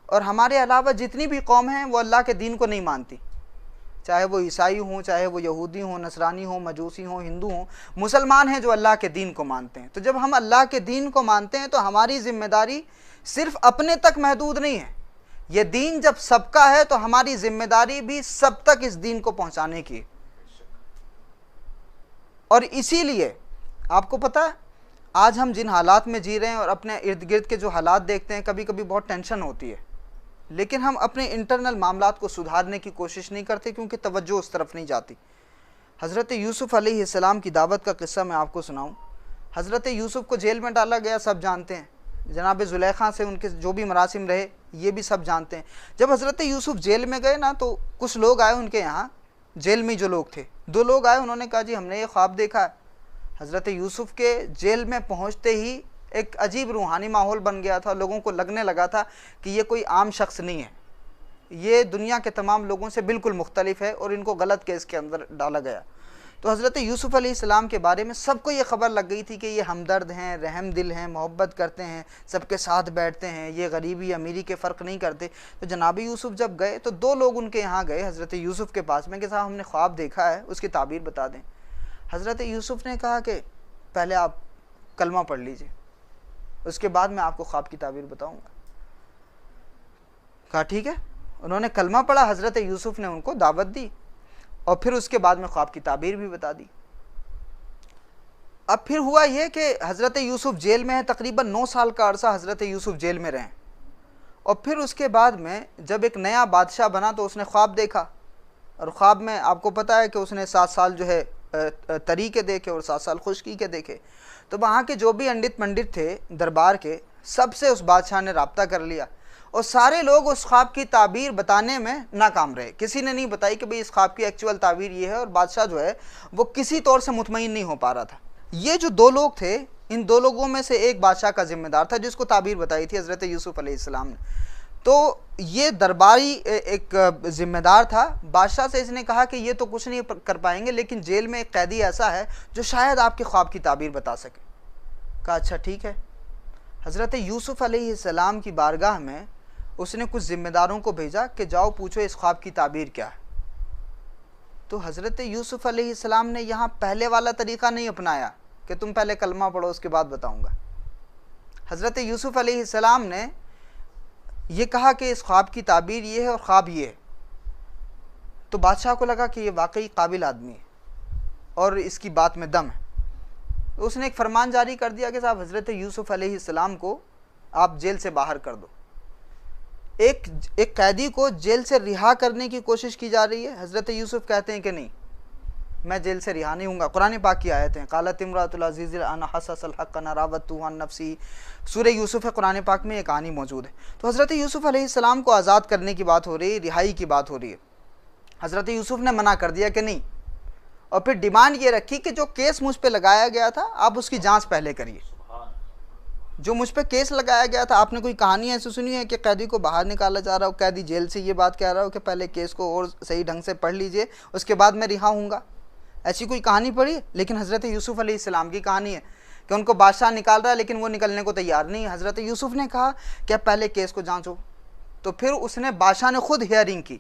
और हमारे अलावा जितनी भी कौम हैं वो अल्लाह के दीन को नहीं मानती। चाहे वो ईसाई हों, चाहे वो यहूदी हों, नसरानी हों, मजूसी हों, हिंदू हों, मुसलमान हैं जो अल्लाह के दीन को मानते हैं। तो जब हम अल्लाह के दीन को मानते हैं तो हमारी जिम्मेदारी सिर्फ अपने तक महदूद नहीं है। ये दीन जब सबका है तो हमारी जिम्मेदारी भी सब तक इस दीन को पहुंचाने की। और इसीलिए आपको पता है आज हम जिन हालात में जी रहे हैं और अपने इर्द गिर्द के जो हालात देखते हैं, कभी कभी बहुत टेंशन होती है, लेकिन हम अपने इंटरनल मामलात को सुधारने की कोशिश नहीं करते क्योंकि तवज्जो उस तरफ नहीं जाती। हज़रत यूसुफ़ अलैहिस्सलाम की दावत का किस्सा मैं आपको सुनाऊँ। हज़रत यूसुफ़ को जेल में डाला गया, सब जानते हैं। जनाब ज़ुलेखा से उनके जो भी मरासिम रहे ये भी सब जानते हैं। जब हज़रत यूसुफ़ जेल में गए ना, तो कुछ लोग आए उनके यहाँ, जेल में जो लोग थे, 2 लोग आए, उन्होंने कहा जी हमने ये ख्वाब देखा है। हज़रत यूसुफ़ के जेल में पहुँचते ही एक अजीब रूहानी माहौल बन गया था। लोगों को लगने लगा था कि ये कोई आम शख्स नहीं है, ये दुनिया के तमाम लोगों से बिल्कुल मुख्तलिफ है, और इनको गलत केस के अंदर डाला गया। तो हज़रत यूसुफ़ अलैहिस्सलाम के बारे में सबको ये ख़बर लग गई थी कि ये हमदर्द हैं, रहम दिल हैं, मोहब्बत करते हैं, सबके साथ बैठते हैं, ये गरीबी अमीरी के फ़र्क नहीं करते। तो जनाब यूसुफ़ जब गए तो 2 लोग उनके यहाँ गए हज़रत यूसुफ़ के पास में कि साहब हमने ख्वाब देखा है, उसकी ताबीर बता दें। हज़रत यूसुफ़ ने कहा कि पहले आप कलमा पढ़ लीजिए, उसके बाद मैं आपको ख्वाब की ताबीर बताऊँगा। कहा ठीक है। उन्होंने कलमा पढ़ा, हज़रत यूसुफ़ ने उनको दावत दी और फिर उसके बाद में ख्वाब की ताबीर भी बता दी। अब फिर हुआ ये कि हज़रत यूसुफ़ जेल में है, तकरीबन 9 साल का अरसा हज़रत यूसुफ़ जेल में रहें। और फिर उसके बाद में जब एक नया बादशाह बना तो उसने ख्वाब देखा, और ख्वाब में आपको पता है कि उसने 7 साल जो है तरी के देखे और 7 साल खुशकी के देखे। तो वहाँ के जो भी पंडित थे दरबार के, सबसे उस बादशाह ने राब्ता कर लिया, और सारे लोग उस ख्वाब की ताबीर बताने में नाकाम रहे। किसी ने नहीं बताई कि भाई इस ख्वाब की एक्चुअल ताबीर ये है, और बादशाह जो है वो किसी तौर से मुतमईन नहीं हो पा रहा था। ये जो 2 लोग थे, इन 2 लोगों में से एक बादशाह का जिम्मेदार था जिसको ताबीर बताई थी हज़रत यूसुफ़ अलैहिस्सलाम ने। तो ये दरबारी एक ज़िम्मेदार था। बादशाह से इसने कहा कि ये तो कुछ नहीं कर पाएंगे, लेकिन जेल में एक कैदी ऐसा है जो शायद आपके ख्वाब की ताबीर बता सके। कहा अच्छा ठीक है। हज़रत यूसुफ़ अलैहिस्सलाम की बारगाह में उसने कुछ ज़िम्मेदारों को भेजा कि जाओ पूछो इस ख्वाब की ताबीर क्या है। तो हज़रत यूसुफ़ अलैहिस्सलाम ने यहाँ पहले वाला तरीक़ा नहीं अपनाया कि तुम पहले कलमा पढ़ो उसके बाद बताऊँगा। हज़रत यूसुफ़ अलैहिस्सलाम ने ये कहा कि इस ख्वाब की ताबीर ये है और ख्वाब ये है। तो बादशाह को लगा कि ये वाकई काबिल आदमी है और इसकी बात में दम है। तो उसने एक फरमान जारी कर दिया कि साहब हज़रत यूसुफ़ अलैहिस्सलाम को आप जेल से बाहर कर दो। एक कैदी को जेल से रिहा करने की कोशिश की जा रही है। हज़रत यूसुफ़ कहते हैं कि नहीं, मैं जेल से रिहा नहीं हूँगा। कुरान पाक की आयत हैं, क़ालत इम्राअतुल अज़ीज़ अना हस्सल हक़्क़ अना रावतुहु अन नफ़्सी। सूरह यूसुफ़ है, कुरान पाक में एक कहानी मौजूद है। तो हज़रत यूसुफ़ अलैहिस्सलाम को आज़ाद करने की बात हो रही है, रिहाई की बात हो रही है। हज़रत यूसुफ़ ने मना कर दिया कि नहीं, और फिर डिमांड ये रखी कि जो केस मुझ पर लगाया गया था आप उसकी जाँच पहले करिए। जो मुझ पे केस लगाया गया था, आपने कोई कहानी ऐसी सुनी है कि कैदी को बाहर निकाला जा रहा हो, कैदी जेल से ये बात कह रहा हो कि पहले केस को और सही ढंग से पढ़ लीजिए उसके बाद मैं रिहा हूँगा? ऐसी कोई कहानी पढ़ी? लेकिन हज़रत यूसुफ़ अलैहिस्सलाम की कहानी है कि उनको बादशाह निकाल रहा है लेकिन वो निकलने को तैयार नहीं। हज़रत यूसुफ़ ने कहा कि आप पहले केस को जाँचो। तो फिर उसने, बादशाह ने खुद हियरिंग की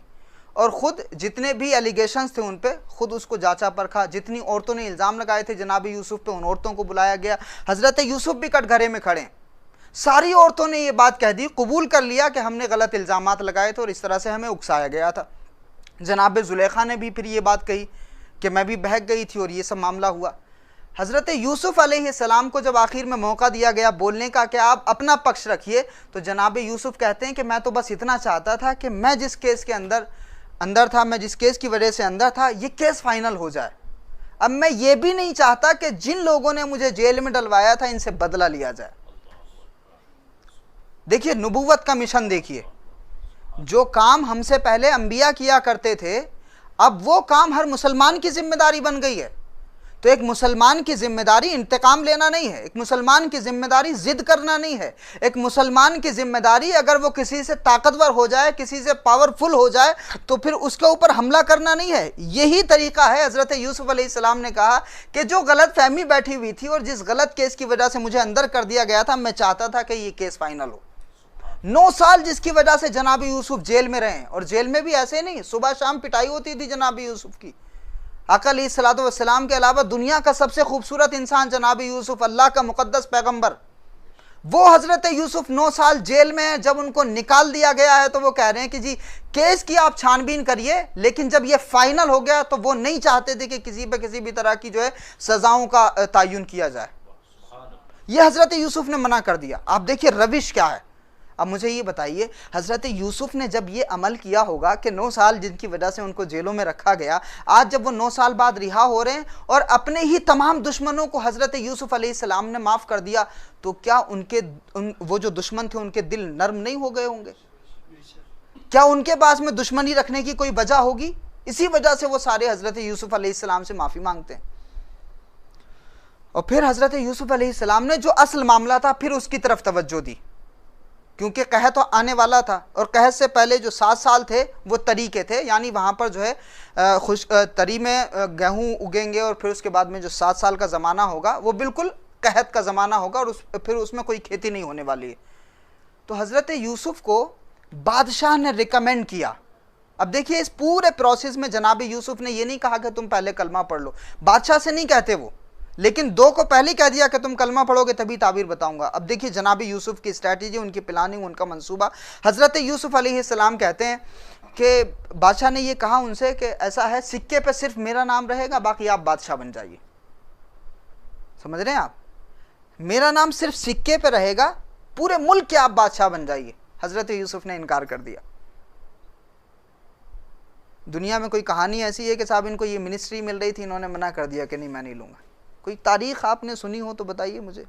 और ख़ुद जितने भी एलिगेशंस थे उन पे खुद उसको जांचा परखा। जितनी औरतों ने इल्ज़ाम लगाए थे जनाब यूसुफ़ पे, उन औरतों को बुलाया गया। हज़रत यूसुफ़ भी कटघरे में खड़े, सारी औरतों ने ये बात कह दी, कबूल कर लिया कि हमने गलत इल्ज़ामात लगाए थे और इस तरह से हमें उकसाया गया था। जनाब ज़ुलेखा ने भी फिर ये बात कही कि मैं भी बहक गई थी और ये सब मामला हुआ। हज़रत यूसुफ़ अलैहिस्सलाम को जब आखिर में मौका दिया गया बोलने का कि आप अपना पक्ष रखिए, तो जनाब यूसुफ़ कहते हैं कि मैं तो बस इतना चाहता था कि मैं जिस केस के अंदर था, मैं जिस केस की वजह से अंदर था, ये केस फाइनल हो जाए। अब मैं ये भी नहीं चाहता कि जिन लोगों ने मुझे जेल में डलवाया था इनसे बदला लिया जाए। देखिए नबूवत का मिशन, देखिए जो काम हमसे पहले अंबिया किया करते थे, अब वो काम हर मुसलमान की जिम्मेदारी बन गई है। तो एक मुसलमान की जिम्मेदारी इंतकाम लेना नहीं है, एक मुसलमान की जिम्मेदारी जिद करना नहीं है, एक मुसलमान की जिम्मेदारी अगर वो किसी से ताकतवर हो जाए, किसी से पावरफुल हो जाए तो फिर उसके ऊपर हमला करना नहीं है। यही तरीका है। हज़रत यूसुफ़ अलैहिस्सलाम ने कहा कि जो गलत फहमी बैठी हुई थी और जिस गलत केस की वजह से मुझे अंदर कर दिया गया था, मैं चाहता था कि ये केस फाइनल हो। 9 साल जिसकी वजह से जनाब यूसुफ जेल में रहे, और जेल में भी ऐसे नहीं, सुबह शाम पिटाई होती थी जनाब यूसुफ की। आका अलैहिस्सलातु वस्सलाम के अलावा दुनिया का सबसे खूबसूरत इंसान जनाब यूसुफ, अल्लाह का मुकद्दस पैगंबर, वो हजरत यूसुफ 9 साल जेल में है। जब उनको निकाल दिया गया है तो वो कह रहे हैं कि जी केस की आप छानबीन करिए, लेकिन जब ये फाइनल हो गया तो वो नहीं चाहते थे कि किसी पे किसी भी तरह की जो है सजाओं का तयन किया जाए। ये हजरत यूसुफ ने मना कर दिया। आप देखिए रविश क्या है। अब मुझे ये बताइए, हजरत यूसुफ ने जब ये अमल किया होगा कि 9 साल जिनकी वजह से उनको जेलों में रखा गया, आज जब वो 9 साल बाद रिहा हो रहे हैं और अपने ही तमाम दुश्मनों को हजरत यूसुफ अलैहिस्सलाम ने माफ़ कर दिया, तो क्या वो जो दुश्मन थे उनके दिल नर्म नहीं हो गए होंगे? क्या उनके पास में दुश्मनी रखने की कोई वजह होगी? इसी वजह से वो सारे हजरत यूसुफ अलैहिस्सलाम से माफ़ी मांगते हैं। और फिर हजरत यूसुफ अलैहिस्सलाम ने जो असल मामला था फिर उसकी तरफ तवज्जो दी, क्योंकि कहत तो आने वाला था, और कहत से पहले जो 7 साल थे वो तरी के थे, यानी वहाँ पर जो है तरी में गेहूँ उगेंगे, और फिर उसके बाद में जो 7 साल का ज़माना होगा वो बिल्कुल कहत का ज़माना होगा, और फिर उसमें कोई खेती नहीं होने वाली है। तो हज़रत यूसुफ को बादशाह ने रिकमेंड किया। अब देखिए इस पूरे प्रोसेस में जनाब यूसुफ ने ये नहीं कहा कि तुम पहले कलमा पढ़ लो, बादशाह से नहीं कहते वो, लेकिन 2 को पहले कह दिया कि तुम कलमा पढ़ोगे तभी ताबीर बताऊंगा। अब देखिए जनाब यूसुफ की स्ट्रैटेजी, उनकी प्लानिंग, उनका मंसूबा। हज़रत यूसुफ अलैहिस्सलाम कहते हैं कि बादशाह ने ये कहा उनसे कि ऐसा है, सिक्के पे सिर्फ मेरा नाम रहेगा, बाकी आप बादशाह बन जाइए। समझ रहे हैं आप? मेरा नाम सिर्फ सिक्के पे रहेगा, पूरे मुल्क के आप बादशाह बन जाइए। हज़रत यूसुफ ने इनकार कर दिया। दुनिया में कोई कहानी ऐसी है कि साहब इनको ये मिनिस्ट्री मिल रही थी, इन्होंने मना कर दिया कि नहीं मैं नहीं लूँगा? कोई तारीख़ आपने सुनी हो तो बताइए मुझे,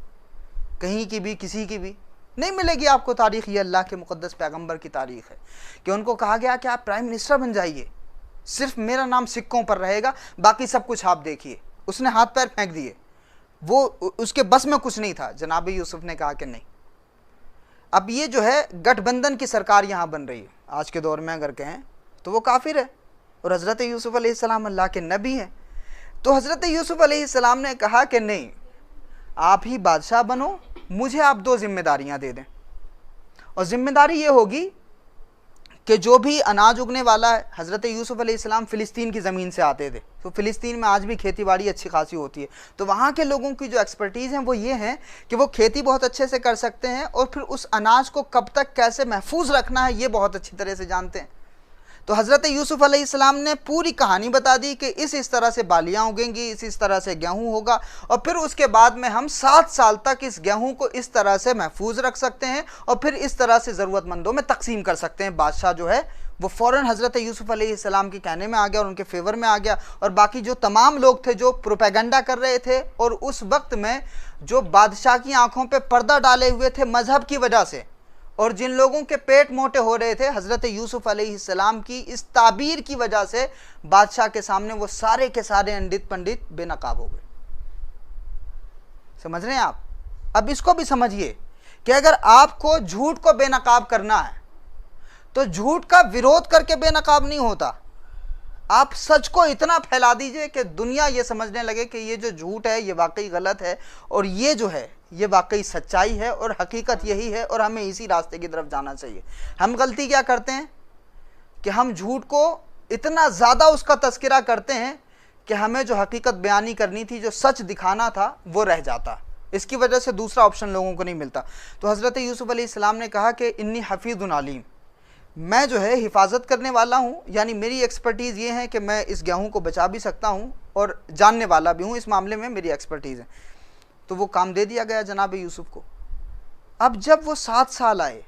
कहीं की भी, किसी की भी नहीं मिलेगी आपको तारीख़। ये अल्लाह के मुक़द्दस पैगंबर की तारीख़ है कि उनको कहा गया कि आप प्राइम मिनिस्टर बन जाइए, सिर्फ मेरा नाम सिक्कों पर रहेगा, बाकी सब कुछ आप देखिए। उसने हाथ पैर फेंक दिए, वो उसके बस में कुछ नहीं था। जनाब यूसुफ ने कहा कि नहीं। अब ये जो है गठबंधन की सरकार यहाँ बन रही है आज के दौर में, अगर कहें तो वो काफिर है, और हज़रत यूसुफ अलैहिस्सलाम अल्लाह के नबी हैं। तो हज़रत यूसुफ अलैहिस्सलाम ने कहा कि नहीं, आप ही बादशाह बनो, मुझे आप 2 जिम्मेदारियां दे दें, और ज़िम्मेदारी ये होगी कि जो भी अनाज उगने वाला है, हज़रत यूसुफ अलैहिस्सलाम फ़िलिस्तीन की ज़मीन से आते थे, तो फ़िलिस्तीन में आज भी खेती बाड़ी अच्छी खासी होती है, तो वहाँ के लोगों की जो एक्सपर्टीज़ है वो ये है कि वो खेती बहुत अच्छे से कर सकते हैं, और फिर उस अनाज को कब तक कैसे महफूज रखना है ये बहुत अच्छी तरह से जानते हैं। तो हज़रत यूसुफ अलैहिस्सलाम ने पूरी कहानी बता दी कि इस तरह से बालियाँ उगेंगी, इस तरह से गेहूँ होगा, और फिर उसके बाद में हम 7 साल तक इस गेहूँ को इस तरह से महफूज रख सकते हैं, और फिर इस तरह से ज़रूरतमंदों में तकसीम कर सकते हैं। बादशाह जो है वो फ़ौरन हज़रत यूसुफ अलैहिस्सलाम के कहने में आ गया और उनके फेवर में आ गया। और बाकी जो तमाम लोग थे जो प्रोपेगेंडा कर रहे थे, और उस वक्त में जो बादशाह की आंखों पे पर्दा डाले हुए थे मज़हब की वजह से, और जिन लोगों के पेट मोटे हो रहे थे, हज़रत यूसुफ अलैहिस्सलाम की इस ताबीर की वजह से बादशाह के सामने वो सारे के सारे पंडित बेनकाब हो गए। समझ रहे हैं आप? अब इसको भी समझिए कि अगर आपको झूठ को बेनकाब करना है तो झूठ का विरोध करके बेनकाब नहीं होता। आप सच को इतना फैला दीजिए कि दुनिया ये समझने लगे कि ये जो झूठ है ये वाकई गलत है, और ये जो है ये वाकई सच्चाई है, और हकीकत यही है, और हमें इसी रास्ते की तरफ जाना चाहिए। हम गलती क्या करते हैं कि हम झूठ को इतना ज़्यादा उसका तस्करा करते हैं कि हमें जो हकीकत बयानी करनी थी, जो सच दिखाना था, वो रह जाता। इसकी वजह से दूसरा ऑप्शन लोगों को नहीं मिलता। तो हज़रत यूसुफ अलैहिस्सलाम ने कहा कि इन्नी हफीज़ुन अलीम, मैं जो है हिफाजत करने वाला हूँ, यानी मेरी एक्सपर्टीज़ ये है कि मैं इस गेहूँ को बचा भी सकता हूँ और जानने वाला भी हूँ, इस मामले में मेरी एक्सपर्टीज़ है। तो वो काम दे दिया गया जनाब यूसुफ को। अब जब वो 7 साल आए,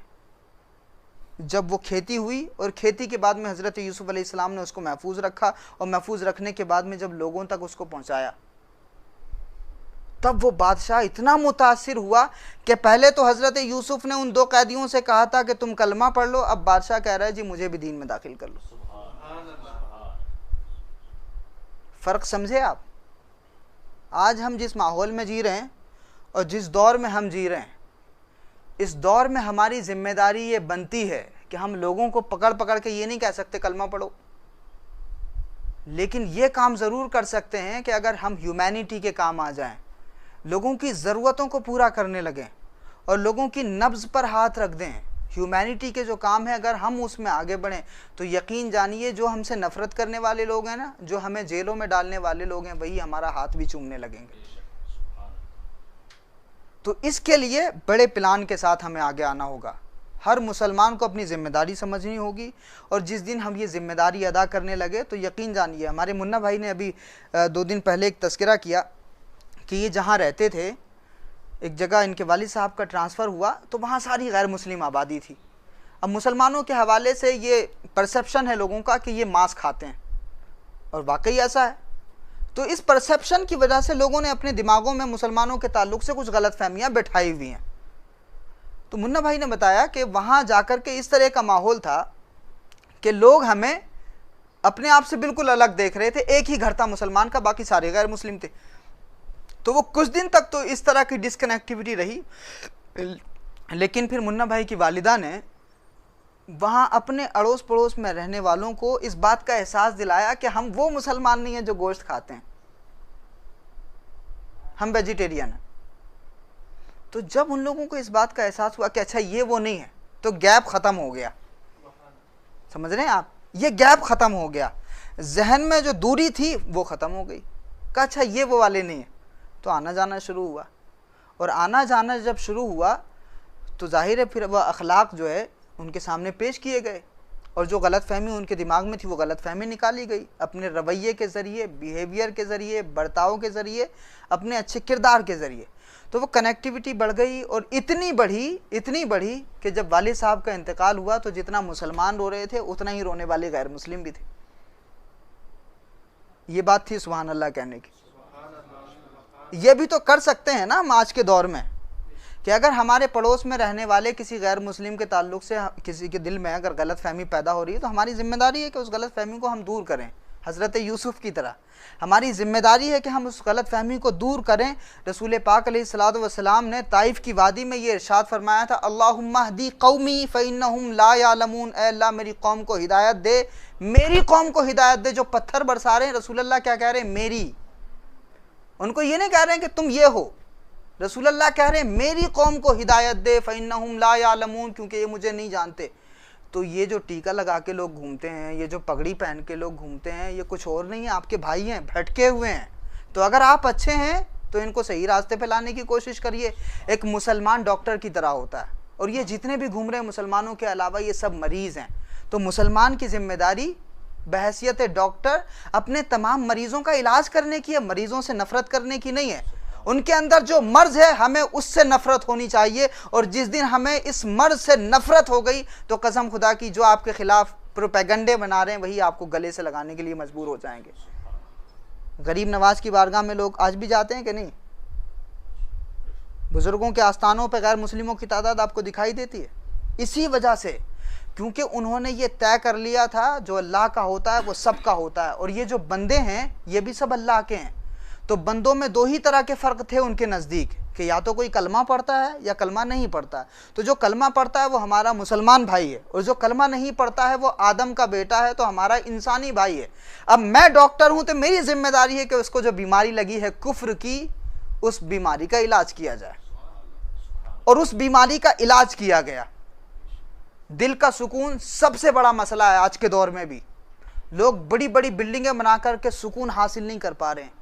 जब वो खेती हुई, और खेती के बाद में हज़रत यूसुफ अलैहिस्सलाम ने उसको महफूज रखा, और महफूज रखने के बाद में जब लोगों तक उसको पहुँचाया, तब वो बादशाह इतना मुतासिर हुआ कि पहले तो हज़रत यूसुफ ने उन 2 कैदियों से कहा था कि तुम कलमा पढ़ लो, अब बादशाह कह रहा है जी मुझे भी दीन में दाखिल कर लो। फ़र्क समझे आप? आज हम जिस माहौल में जी रहे हैं और जिस दौर में हम जी रहे हैं, इस दौर में हमारी जिम्मेदारी ये बनती है कि हम लोगों को पकड़ पकड़ के ये नहीं कह सकते कलमा पढ़ो, लेकिन ये काम ज़रूर कर सकते हैं कि अगर हम ह्यूमैनिटी के काम आ जाएं, लोगों की ज़रूरतों को पूरा करने लगें, और लोगों की नब्ज़ पर हाथ रख दें, ह्यूमैनिटी के जो काम है अगर हम उसमें आगे बढ़ें तो यकीन जानिए जो हमसे नफ़रत करने वाले लोग हैं ना, जो हमें जेलों में डालने वाले लोग हैं, वही हमारा हाथ भी चूमने लगेंगे। तो इसके लिए बड़े प्लान के साथ हमें आगे आना होगा। हर मुसलमान को अपनी ज़िम्मेदारी समझनी होगी, और जिस दिन हम ये ज़िम्मेदारी अदा करने लगे तो यकीन जानिए, हमारे मुन्ना भाई ने अभी 2 दिन पहले एक तज़किरा किया कि ये जहाँ रहते थे, एक जगह इनके वालिद साहब का ट्रांसफ़र हुआ तो वहाँ सारी गैर मुस्लिम आबादी थी। अब मुसलमानों के हवाले से ये परसेप्शन है लोगों का कि ये मांस खाते हैं, और वाकई ऐसा है। तो इस परसेप्शन की वजह से लोगों ने अपने दिमागों में मुसलमानों के ताल्लुक़ से कुछ गलत फहमियाँ बैठाई हुई हैं। तो मुन्ना भाई ने बताया कि वहाँ जाकर के इस तरह का माहौल था कि लोग हमें अपने आप से बिल्कुल अलग देख रहे थे। एक ही घर था मुसलमान का, बाकी सारे गैर मुस्लिम थे। तो वो कुछ दिन तक तो इस तरह की डिस्कनेक्टिविटी रही, लेकिन फिर मुन्ना भाई की वालिदा ने वहाँ अपने अड़ोस पड़ोस में रहने वालों को इस बात का एहसास दिलाया कि हम वो मुसलमान नहीं हैं जो गोश्त खाते हैं, हम वेजिटेरियन हैं। तो जब उन लोगों को इस बात का एहसास हुआ कि अच्छा ये वो नहीं है, तो गैप ख़त्म हो गया। समझ रहे हैं आप, ये गैप ख़त्म हो गया, जहन में जो दूरी थी वो ख़त्म हो गई। कहा अच्छा ये वो वाले नहीं है, तो आना जाना शुरू हुआ। और आना जाना जब शुरू हुआ तो जाहिर है फिर वह अखलाक जो है उनके सामने पेश किए गए, और जो गलत फहमी उनके दिमाग में थी वो गलत फहमी निकाली गई अपने रवैये के ज़रिए, बिहेवियर के ज़रिए, बर्ताव के ज़रिए, अपने अच्छे किरदार के ज़रिए। तो वो कनेक्टिविटी बढ़ गई, और इतनी बढ़ी कि जब वालिद साहब का इंतकाल हुआ तो जितना मुसलमान रो रहे थे उतना ही रोने वाले गैर मुस्लिम भी थे। ये बात थी सुभान अल्लाह कहने की। ये भी तो कर सकते हैं ना हम आज के दौर में, कि अगर हमारे पड़ोस में रहने वाले किसी गैर मुस्लिम के ताल्लुक़ से किसी के दिल में अगर गलत फहमी पैदा हो रही है तो हमारी ज़िम्मेदारी है कि उस गलत फहमी को हम दूर करें। हज़रत यूसुफ़ की तरह हमारी ज़िम्मेदारी है कि हम उस गलत फहमी को दूर करें। रसूल पाक अलैहिस्सलातु वस्सलाम ने ताइफ़ की वादी में ये इरशाद फरमाया था, अल्लाहुम्मा हदी कौमी फ़इन्नहुम ला यालमून, ऐ अल्लाह मेरी कौम को हिदायत दे, मेरी कौम को हिदायत दे। जो पत्थर बरसा रहे हैं, रसूल अल्लाह क्या कह रहे हैं? मेरी। उनको ये नहीं कह रहे हैं कि तुम ये हो, रसूल अल्लाह कह रहे हैं मेरी कौम को हिदायत दे, फ़इन्नहुम ला यालमून, क्योंकि ये मुझे नहीं जानते। तो ये जो टीका लगा के लोग घूमते हैं, ये जो पगड़ी पहन के लोग घूमते हैं, ये कुछ और नहीं है, आपके भाई हैं, भटके हुए हैं। तो अगर आप अच्छे हैं तो इनको सही रास्ते पे लाने की कोशिश करिए। एक मुसलमान डॉक्टर की तरह होता है, और ये जितने भी घूम रहे हैं मुसलमानों के अलावा ये सब मरीज़ हैं। तो मुसलमान की ज़िम्मेदारी बहैसियत डॉक्टर अपने तमाम मरीज़ों का इलाज करने की है, मरीज़ों से नफ़रत करने की नहीं है। उनके अंदर जो मर्ज है हमें उससे नफ़रत होनी चाहिए, और जिस दिन हमें इस मर्ज से नफ़रत हो गई तो कसम खुदा की जो आपके ख़िलाफ़ प्रोपेगंडे बना रहे हैं वही आपको गले से लगाने के लिए मजबूर हो जाएंगे। गरीब नवाज की बारगाह में लोग आज भी जाते हैं कि नहीं? बुज़ुर्गों के आस्थानों पर गैर मुस्लिमों की तादाद आपको दिखाई देती है। इसी वजह से, क्योंकि उन्होंने ये तय कर लिया था जो अल्लाह का होता है वो सब का होता है, और ये जो बंदे हैं ये भी सब अल्लाह के हैं। तो बंदों में 2 ही तरह के फ़र्क थे उनके नज़दीक, कि या तो कोई कलमा पढ़ता है या कलमा नहीं पढ़ता है। तो जो कलमा पढ़ता है वो हमारा मुसलमान भाई है, और जो कलमा नहीं पढ़ता है वो आदम का बेटा है, तो हमारा इंसानी भाई है। अब मैं डॉक्टर हूँ तो मेरी जिम्मेदारी है कि उसको जो बीमारी लगी है कुफ्र की, उस बीमारी का इलाज किया जाए, और उस बीमारी का इलाज किया गया। दिल का सुकून सबसे बड़ा मसला है आज के दौर में भी। लोग बड़ी बड़ी बिल्डिंगें बना करके सुकून हासिल नहीं कर पा रहे हैं।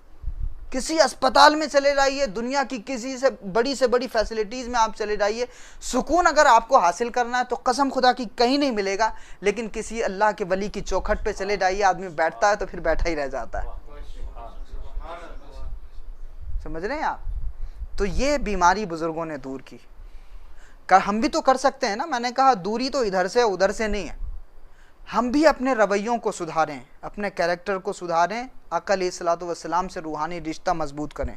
किसी अस्पताल में चले जाइए, दुनिया की किसी से बड़ी फैसिलिटीज़ में आप चले जाइए, सुकून अगर आपको हासिल करना है तो कसम खुदा की कहीं नहीं मिलेगा। लेकिन किसी अल्लाह के वली की चौखट पे चले जाइए, आदमी बैठता है तो फिर बैठा ही रह जाता है। समझ रहे हैं आप? तो ये बीमारी बुज़ुर्गों ने दूर की। हम भी तो कर सकते हैं ना। मैंने कहा दूरी तो इधर से उधर से नहीं है, हम भी अपने रवैयों को सुधारें, अपने कैरेक्टर को सुधारें, आका अलैहिस्सलातु वस्सलाम से रूहानी रिश्ता मजबूत करें,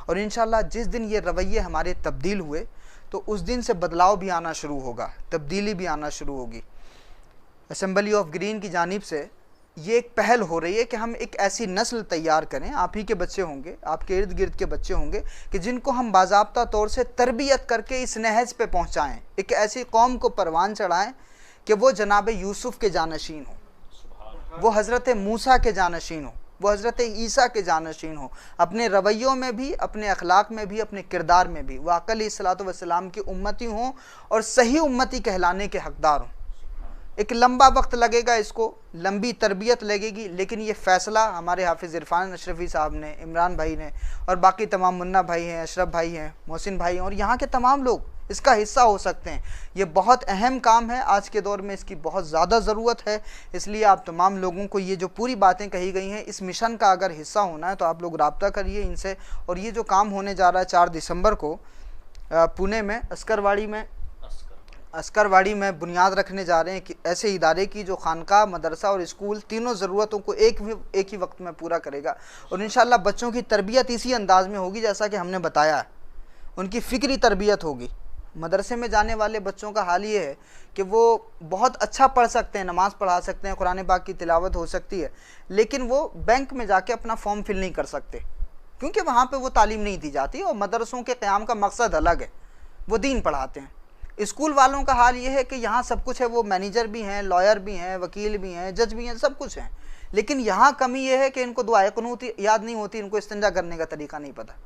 और इंशाअल्लाह जिस दिन ये रवैये हमारे तब्दील हुए तो उस दिन से बदलाव भी आना शुरू होगा, तब्दीली भी आना शुरू होगी। असेंबली ऑफ ग्रीन की जानिब से ये एक पहल हो रही है कि हम एक ऐसी नस्ल तैयार करें, आप ही के बच्चे होंगे, आपके इर्द गिर्द के बच्चे होंगे, कि जिनको हम बाज़ाब्ता तौर से तरबियत करके इस नहज पे पहुँचाएँ, एक ऐसी कौम को परवान चढ़ाएँ कि वो जनाब यूसुफ़ के जानशीन हो, वो हज़रत मूसा के जानशीन हो, वो हज़रत ईसा के जानशीन हों, अपने रवैयों में भी, अपने अखलाक में भी, अपने किरदार में भी। वो आका अलैहिस्सलातु वस्सलाम की उम्मती हों और सही उम्मती कहलाने के हकदार हों। एक लंबा वक्त लगेगा, इसको लंबी तरबियत लगेगी, लेकिन ये फ़ैसला हमारे हाफिज़ इरफान अशरफ़ी साहब ने, इमरान भाई ने और बाकी तमाम मुन्ना भाई हैं, अशरफ भाई हैं, मोहसिन भाई हैं और यहाँ के तमाम लोग इसका हिस्सा हो सकते हैं। ये बहुत अहम काम है, आज के दौर में इसकी बहुत ज़्यादा ज़रूरत है। इसलिए आप तमाम लोगों को ये जो पूरी बातें कही गई हैं, इस मिशन का अगर हिस्सा होना है तो आप लोग राब्ता करिए इनसे। और ये जो काम होने जा रहा है 4 दिसंबर को पुणे में अस्करवाड़ी में बुनियाद रखने जा रहे हैं कि ऐसे इदारे की जो खानका, मदरसा और स्कूल तीनों ज़रूरतों को एक ही वक्त में पूरा करेगा। और इंशाअल्लाह बच्चों की तरबियत इसी अंदाज़ में होगी जैसा कि हमने बताया है। उनकी फ़िक्री तरबियत होगी। मदरसे में जाने वाले बच्चों का हाल ये है कि वो बहुत अच्छा पढ़ सकते हैं, नमाज़ पढ़ा सकते हैं, कुरान पाक की तिलावत हो सकती है, लेकिन वो बैंक में जाके अपना फॉर्म फिल नहीं कर सकते, क्योंकि वहाँ पे वो तालीम नहीं दी जाती। और मदरसों के क़याम का मकसद अलग है, वो दीन पढ़ाते हैं। स्कूल वालों का हाल ये है कि यहाँ सब कुछ है, वो मैनेजर भी हैं, लॉयर भी हैं, वकील भी हैं, जज भी हैं, सब कुछ हैं, लेकिन यहाँ कमी ये है कि इनको दुआए कुनूत याद नहीं होती, इनको इस्तिंजा करने का तरीका नहीं पता।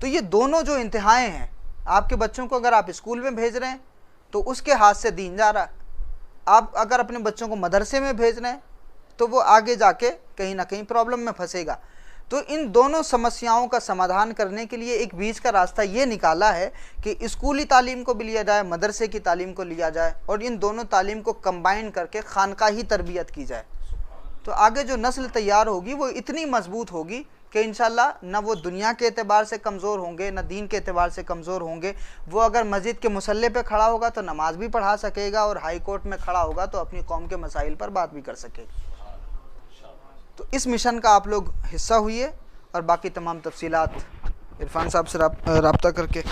तो ये दोनों जो इंतहाएँ हैं, आपके बच्चों को अगर आप स्कूल में भेज रहे हैं तो उसके हाथ से दीन जा रहा है। आप अगर अपने बच्चों को मदरसे में भेज रहे हैं तो वो आगे जाके कहीं ना कहीं प्रॉब्लम में फंसेगा। तो इन दोनों समस्याओं का समाधान करने के लिए एक बीच का रास्ता ये निकाला है कि स्कूली तालीम को भी लिया जाए, मदरसे की तालीम को लिया जाए और इन दोनों तालीम को कंबाइन करके खानकाही तरबियत की जाए। तो आगे जो नस्ल तैयार होगी वो इतनी मजबूत होगी कि इंशाल्लाह न वो दुनिया के एतबार से कमज़ोर होंगे, न दीन के एतबार से कमज़ोर होंगे। वो अगर मस्जिद के मुसल्ले पे खड़ा होगा तो नमाज भी पढ़ा सकेगा और हाई कोर्ट में खड़ा होगा तो अपनी कौम के मसाइल पर बात भी कर सकेगा। तो इस मिशन का आप लोग हिस्सा हुइए और बाकी तमाम तफसीलात इरफान साहब से राब्ता करके